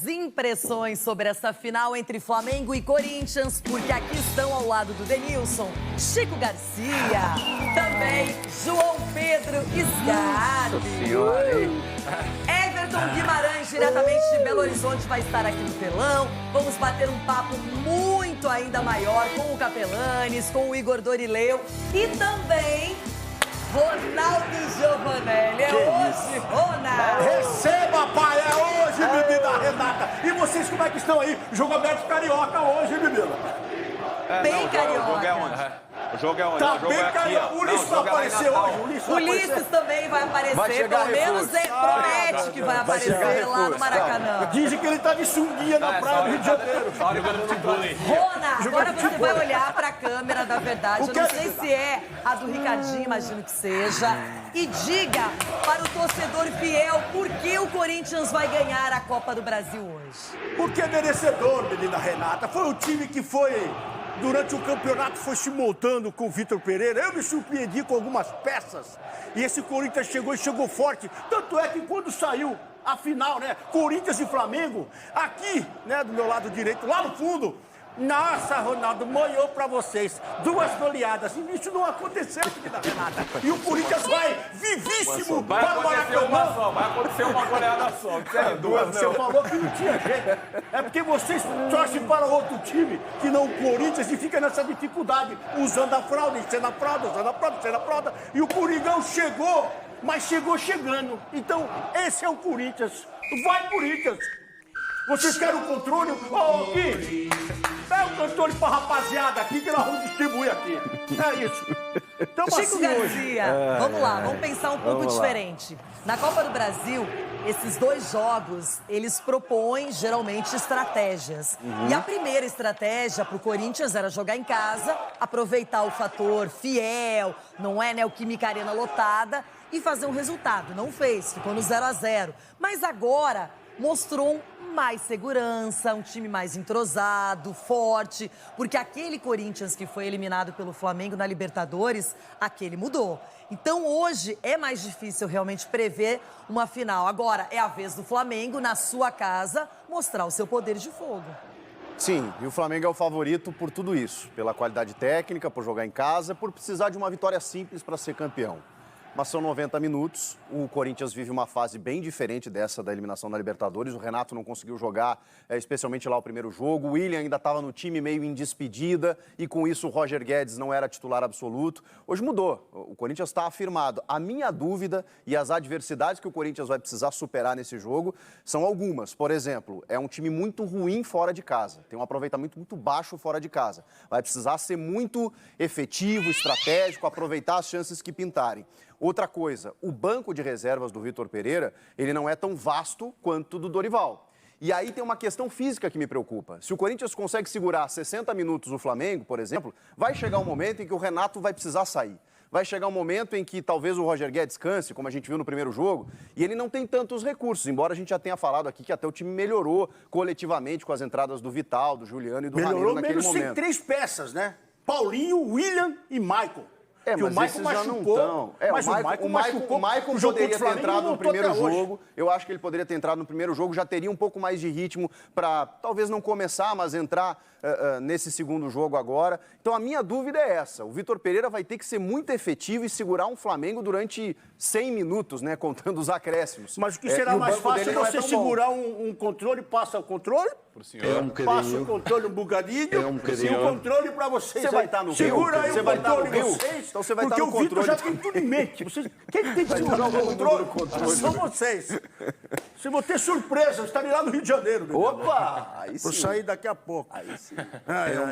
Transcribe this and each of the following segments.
as impressões sobre essa final entre Flamengo e Corinthians, porque aqui estão ao lado do Denilson, Chico Garcia, também João Pedro Sgarbi. Everton Guimarães, diretamente de Belo Horizonte, vai estar aqui no telão. Vamos bater um papo muito ainda maior com o Capelanes, com o Igor Dorileu e também Ronaldo Giovanelli. É hoje, Ronaldo! Receba, pai! É hoje, bebida Renata! E vocês como é que estão aí? Jogo aberto carioca hoje, bebida? Bem carioca. O jogo é onde? O jogo é onde? Tá o jogo bem é aqui, carioca. ó. O Ulisses vai aparecer hoje. Ulisses também vai aparecer, Vai chegar pelo menos reforço. promete que vai aparecer lá no Maracanã. Dizem que ele tá de sunguinha na praia do Rio de Janeiro. Rona, agora você vai olhar pra câmera da verdade. Eu não sei se é a do Ricardinho, imagino que seja. E diga para o torcedor fiel por que o Corinthians vai ganhar a Copa do Brasil hoje. Porque é merecedor, menina Renata. Foi o time que foi... Durante o campeonato foi se montando com o Vitor Pereira. Eu me surpreendi com algumas peças. E esse Corinthians chegou e chegou forte. Tanto é que quando saiu a final, né? Corinthians e Flamengo, aqui, né, do meu lado direito, lá no fundo. Nossa, Ronaldo, moiou pra vocês. 2 goleadas. Isso não aconteceu, menina Renata. E o Corinthians vai vivíssimo para o Maracanã. Vai acontecer uma goleada só. Você falou que não tinha jeito. É porque vocês torcem para outro time que não o Corinthians e fica nessa dificuldade, usando a fralda, enchendo a fralda, usando a fralda, enchendo a fralda. E o Coringão chegou, mas chegou chegando. Então, esse é o Corinthians. Vai, Corinthians! Vocês querem o controle? Ô, Gui, dá o controle pra rapaziada aqui que nós vamos distribuir aqui. É isso. Então, Chico assim, Garcia, vamos lá, vamos pensar um pouco diferente. Na Copa do Brasil, esses 2 jogos, eles propõem geralmente estratégias. E a primeira estratégia pro Corinthians era jogar em casa, aproveitar o fator fiel, não é, né, o Química Arena lotada, e fazer um resultado. Não fez, ficou no 0-0. Mas agora mostrou mais segurança, um time mais entrosado, forte, porque aquele Corinthians que foi eliminado pelo Flamengo na Libertadores, aquele mudou. Então hoje é mais difícil realmente prever uma final. Agora é a vez do Flamengo, na sua casa, mostrar o seu poder de fogo. Sim, e o Flamengo é o favorito por tudo isso, pela qualidade técnica, por jogar em casa, por precisar de uma vitória simples para ser campeão. Mas são 90 minutos, o Corinthians vive uma fase bem diferente dessa da eliminação da Libertadores. O Renato não conseguiu jogar, especialmente lá o primeiro jogo. O William ainda estava no time meio em despedida e com isso o Roger Guedes não era titular absoluto. Hoje mudou, o Corinthians está afirmado. A minha dúvida e as adversidades que o Corinthians vai precisar superar nesse jogo são algumas. Por exemplo, é um time muito ruim fora de casa, tem um aproveitamento muito baixo fora de casa. Vai precisar ser muito efetivo, estratégico, aproveitar as chances que pintarem. Outra coisa, o banco de reservas do Vitor Pereira, ele não é tão vasto quanto o do Dorival. E aí tem uma questão física que me preocupa. Se o Corinthians consegue segurar 60 minutos o Flamengo, por exemplo, vai chegar um momento em que o Renato vai precisar sair. Vai chegar um momento em que talvez o Roger Guedes canse, como a gente viu no primeiro jogo, e ele não tem tantos recursos, embora a gente já tenha falado aqui que até o time melhorou coletivamente com as entradas do Vital, do Juliano e do Ramiro naquele momento. Melhorou menos sem 3 peças, né? Paulinho, William e Michael. Mas o esses já não estão. Mas o Michael poderia ter entrado no primeiro jogo. Eu acho que ele poderia ter entrado no primeiro jogo, já teria um pouco mais de ritmo para, talvez não começar, mas entrar nesse segundo jogo agora. Então a minha dúvida é essa. O Vitor Pereira vai ter que ser muito efetivo e segurar um Flamengo durante 100 minutos, né? Contando os acréscimos. Mas o que será mais fácil é você segurar um controle, passa o controle? Passa o controle um bocadinho e o controle para vocês. Você vai estar no Segura aí o controle de vocês. Então você vai estar no porque o Vitor controle. já tem tudo em mente. Quem tem que segurar o controle são vocês. Se vou ter surpresa, eu estarei lá no Rio de Janeiro. Opa! Aí sim. Vou sair daqui a pouco. Aí sim.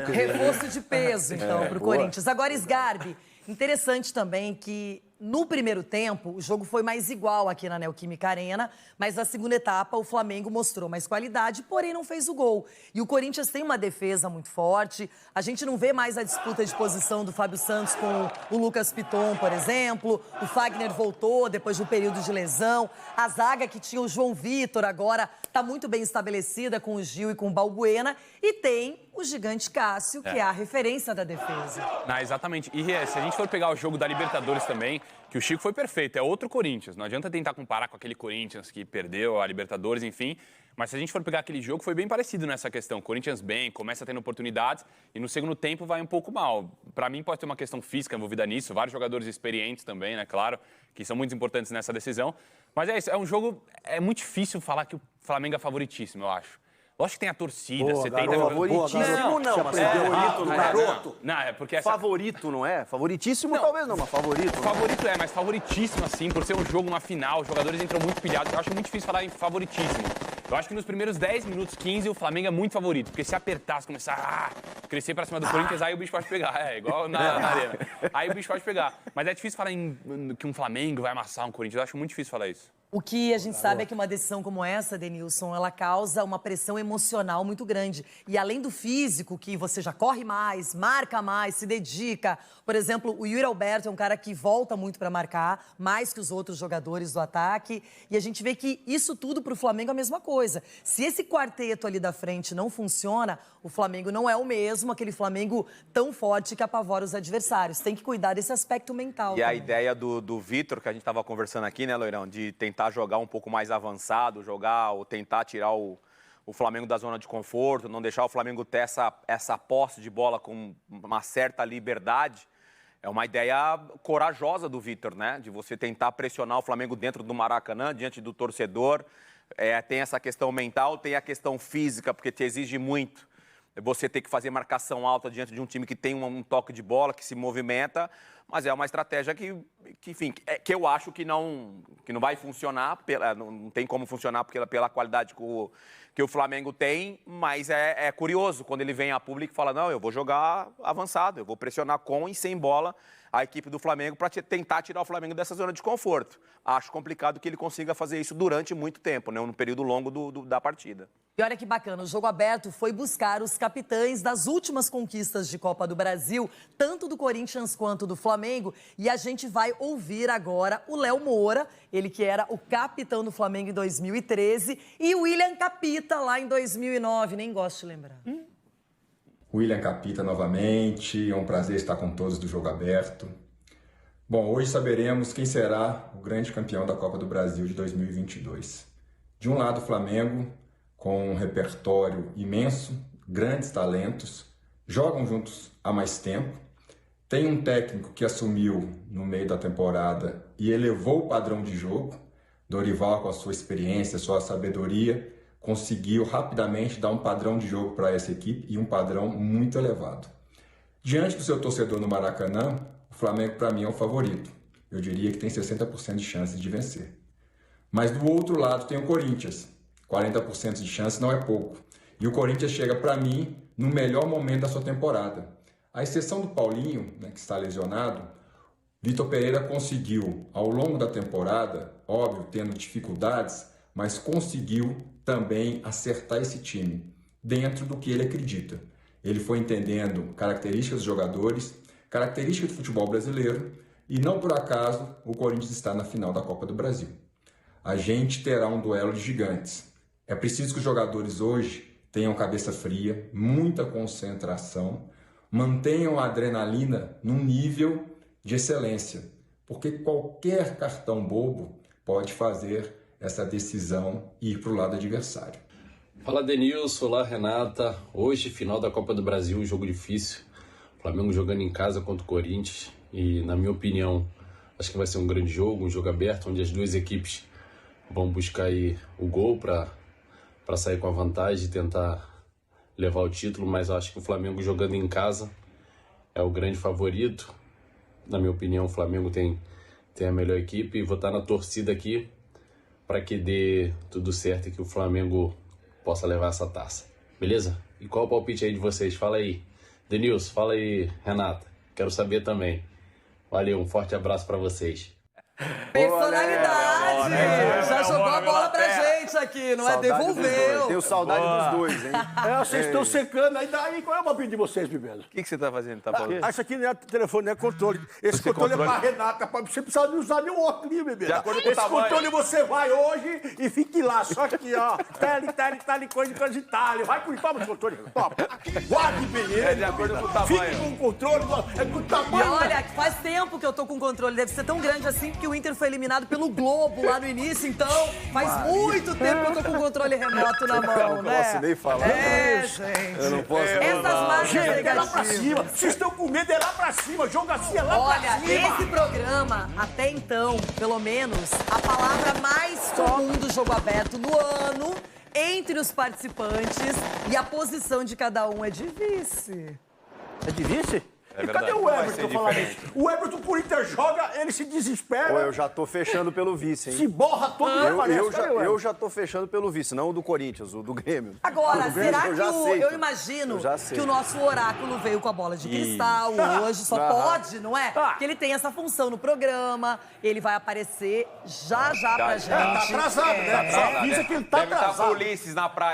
Reforço de peso, então, para o Corinthians. Agora, Sgarbi, interessante também que no primeiro tempo o jogo foi mais igual aqui na Neoquímica Arena, mas na segunda etapa o Flamengo mostrou mais qualidade, porém não fez o gol. E o Corinthians tem uma defesa muito forte, a gente não vê mais a disputa de posição do Fábio Santos com o Lucas Piton, por exemplo, o Fagner voltou depois de um período de lesão, a zaga que tinha o João Vitor agora está muito bem estabelecida com o Gil e com o Balbuena, e tem o gigante Cássio, que é a referência da defesa. Não, exatamente. E se a gente for pegar o jogo da Libertadores também, que o Chico foi perfeito, é outro Corinthians. Não adianta tentar comparar com aquele Corinthians que perdeu a Libertadores, enfim. Mas se a gente for pegar aquele jogo, foi bem parecido nessa questão. Corinthians bem, começa tendo oportunidades e no segundo tempo vai um pouco mal. Para mim pode ter uma questão física envolvida nisso, vários jogadores experientes também, né, claro, que são muito importantes nessa decisão. Mas é isso, é um jogo, é muito difícil falar que o Flamengo é favoritíssimo, eu acho. Lógico que tem a torcida, você tem... Favoritíssimo não, mas favorito no garoto. Não, é porque Favorito, não é? Favoritíssimo talvez não, mas favorito. Favorito mas favoritíssimo, assim, por ser um jogo, uma final, os jogadores entram muito pilhados. Eu acho muito difícil falar em favoritíssimo. Eu acho que nos primeiros 10 minutos, 15, o Flamengo é muito favorito. Porque se apertar, se começar a crescer pra cima do Corinthians, aí o bicho pode pegar. É, igual na arena. Aí o bicho pode pegar. Mas é difícil falar que um Flamengo vai amassar um Corinthians. Eu acho muito difícil falar isso. O que a gente sabe é que uma decisão como essa, Denilson, ela causa uma pressão emocional muito grande. E além do físico, que você já corre mais, marca mais, se dedica. Por exemplo, o Yuri Alberto é um cara que volta muito para marcar, mais que os outros jogadores do ataque. E a gente vê que isso tudo para o Flamengo é a mesma coisa. Se esse quarteto ali da frente não funciona, o Flamengo não é o mesmo, aquele Flamengo tão forte que apavora os adversários. Tem que cuidar desse aspecto mental. E também. A ideia do Vitor, que a gente estava conversando aqui, né, Loirão, de tentar jogar um pouco mais avançado, jogar ou tentar tirar o Flamengo da zona de conforto, não deixar o Flamengo ter essa posse de bola com uma certa liberdade, é uma ideia corajosa do Vitor, né? De você tentar pressionar o Flamengo dentro do Maracanã, diante do torcedor. Tem essa questão mental, tem a questão física, porque te exige muito. Você ter que fazer marcação alta diante de um time que tem um toque de bola, que se movimenta, mas é uma estratégia que eu acho que não vai funcionar, não tem como funcionar pela qualidade que o Flamengo tem, mas é curioso quando ele vem a público e fala, não, eu vou jogar avançado, eu vou pressionar com e sem bola a equipe do Flamengo para tentar tirar o Flamengo dessa zona de conforto. Acho complicado que ele consiga fazer isso durante muito tempo, né, no período longo da partida. E olha que bacana, o Jogo Aberto foi buscar os capitães das últimas conquistas de Copa do Brasil, tanto do Corinthians quanto do Flamengo, e a gente vai ouvir agora o Léo Moura, ele que era o capitão do Flamengo em 2013, e o William Capita lá em 2009, nem gosto de lembrar. William Capita novamente, é um prazer estar com todos do Jogo Aberto. Bom, hoje saberemos quem será o grande campeão da Copa do Brasil de 2022. De um lado, o Flamengo, com um repertório imenso, grandes talentos, jogam juntos há mais tempo, tem um técnico que assumiu no meio da temporada e elevou o padrão de jogo. Dorival, com a sua experiência, sua sabedoria, conseguiu rapidamente dar um padrão de jogo para essa equipe e um padrão muito elevado. Diante do seu torcedor no Maracanã, o Flamengo para mim é o favorito. Eu diria que tem 60% de chances de vencer. Mas do outro lado tem o Corinthians. 40% de chance não é pouco. E o Corinthians chega, para mim, no melhor momento da sua temporada. À exceção do Paulinho, né, que está lesionado, Vitor Pereira conseguiu, ao longo da temporada, óbvio, tendo dificuldades, mas conseguiu também acertar esse time, dentro do que ele acredita. Ele foi entendendo características dos jogadores, características do futebol brasileiro, e não por acaso o Corinthians está na final da Copa do Brasil. A gente terá um duelo de gigantes. É preciso que os jogadores hoje tenham cabeça fria, muita concentração, mantenham a adrenalina num nível de excelência, porque qualquer cartão bobo pode fazer essa decisão e ir para o lado adversário. Fala Denilson, olá Renata. Hoje, final da Copa do Brasil, um jogo difícil. Flamengo jogando em casa contra o Corinthians e, na minha opinião, acho que vai ser um grande jogo, um jogo aberto, onde as duas equipes vão buscar aí o gol para sair com a vantagem e tentar levar o título, mas eu acho que o Flamengo jogando em casa é o grande favorito. Na minha opinião, o Flamengo tem a melhor equipe e vou estar na torcida aqui para que dê tudo certo e que o Flamengo possa levar essa taça. Beleza? E qual o palpite aí de vocês? Fala aí. Denilson, fala aí, Renata. Quero saber também. Valeu, um forte abraço para vocês. Personalidade! Já jogou a bola pra gente! presente aqui, não é? Saudade dos dois. Devolveu. Tenho saudade dos dois, hein? Vocês estão secando aí, daí qual é o papinho de vocês, Bibelo? O que você tá fazendo? Tá falando? Isso aqui não é telefone, não é controle. Esse controle é pra Renata. Você precisa de usar meu óculos, bebê. De acordo com o Esse tamanho. controle você vai hoje e fique lá. Só aqui, ó. Tele, coisa de talho. Vai com toma o controle. Toma. Guarde bem ele. É de acordo com o tamanho. Fique com o controle. É com o E tamanho. olha, faz tempo que eu tô com controle. Deve ser tão grande assim que o Inter foi eliminado pelo Globo lá no início. Então, faz muito tempo que eu tô com o controle remoto na mão, Não né? posso nem falar. Gente. Eu não posso Essas marcas Gente, é lá pra negativas. cima. Vocês estão com medo, é lá pra cima. Jogo assim, é lá Olha, pra cima. esse programa, até então, pelo menos, a palavra mais comum do Jogo Aberto no ano, entre os participantes, e a posição de cada um é de vice. É de vice? É E cadê verdade, o vai Everton ser falar diferente. isso? O Everton, por Inter joga, ele se desespera, Pô, eu já tô fechando pelo vice, hein? se borra todo mundo. Eu já tô fechando pelo vice, não o do Corinthians, o do Grêmio. Agora, O Grêmio será eu que já aceito. eu imagino Eu já aceito. que o nosso oráculo veio com a bola de cristal hoje, só pode, não é? Que ele tem essa função no programa, ele vai aparecer já pra gente. Tá atrasado, né? Só avisa que ele tá Deve estar atrasado. Ulisses na praia.